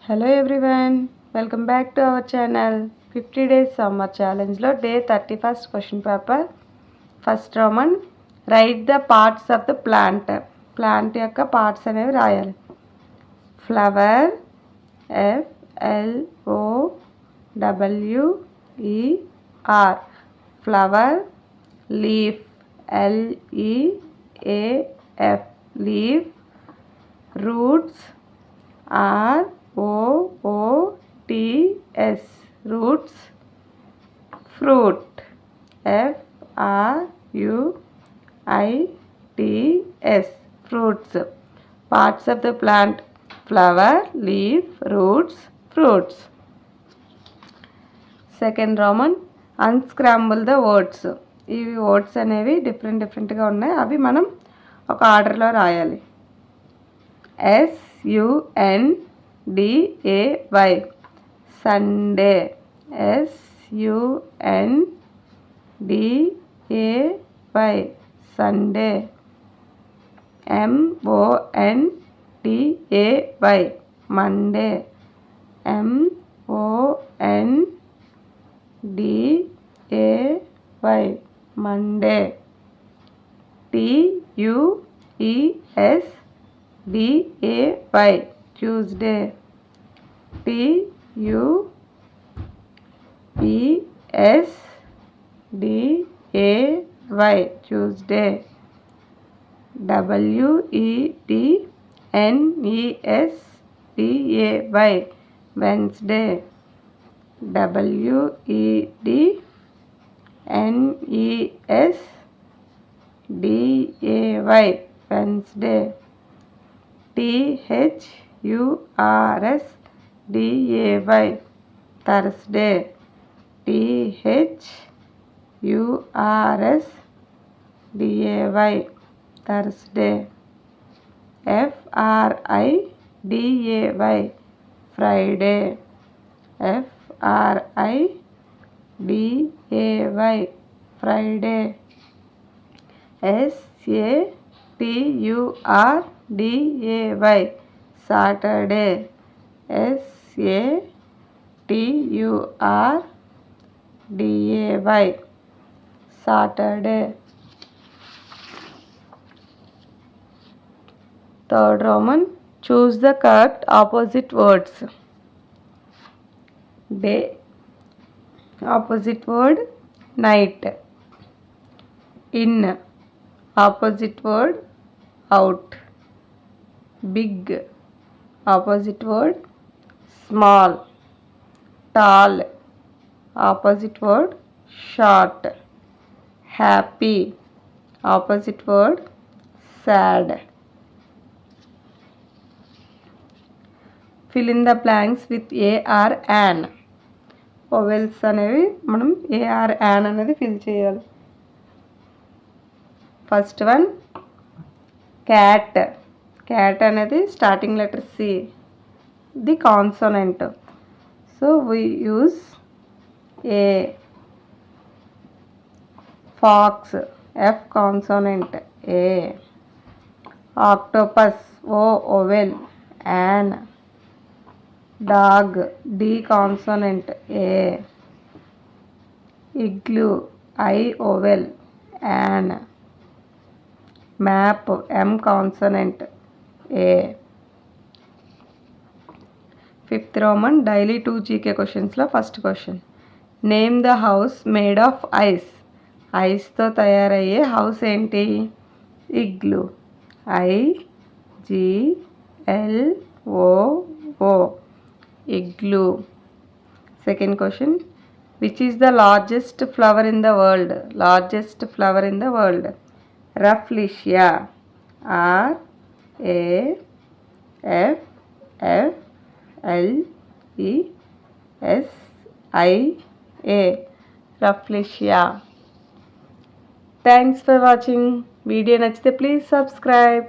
Hello everyone, welcome back to our channel. 50 days summer challenge lo day 31st question paper. First Roman, write the parts of the plant. Plant యొక్క parts అనేవి రాయాలి. Flower, FLOWER, flower. Leaf, LEAF, leaf. Roots, ROOTS, roots. Fruit, FRUITS, fruits. Parts of the plant: flower, leaf, roots, fruits. Second Roman, unscramble the words. ఇవి words అనేవి డిఫరెంట్గా ఉన్నాయి. అవి మనం ఒక ఆర్డర్లో రాయాలి. SUNDAY, Sunday. SUNDAY, Sunday. MONDAY, Monday. MONDAY, Monday. TUESDAY, Tuesday. TUESDAY, Tuesday. WEDNESDAY, Wednesday. WEDNESDAY, Wednesday. THURSDAY, Thursday. THURSDAY, Thursday. FRIDAY, Friday. FRIDAY, Friday. SATURDAY, Saturday. SATURDAY, Saturday. Third Roman, choose the correct opposite words. Day, opposite word night. In, opposite word out. Big, opposite word small. Tall, opposite word short. Happy, opposite word sad. Fill in the blanks with A or an. Vowels అనేవి మనం AR an అనేది fill చేయాలి. First one cat. Cat అనేది starting letter C, the consonant. So we use A. Fox, F consonant, A. Octopus, O vowel, an. Dog, D consonant, A. Igloo, I vowel, an. Map, M consonant, A. Fifth Roman, daily 2 GK questions లో first question, name the house made of ice. ఐస్తో తయారయ్యే house ఏంటి? Igloo, IGLOO, igloo. Second question, which is the largest flower in the world. Largest flower in the world, rafflesia, RAFFLESIA, rafflesia. Thanks for watching. Video నచ్చితే please subscribe.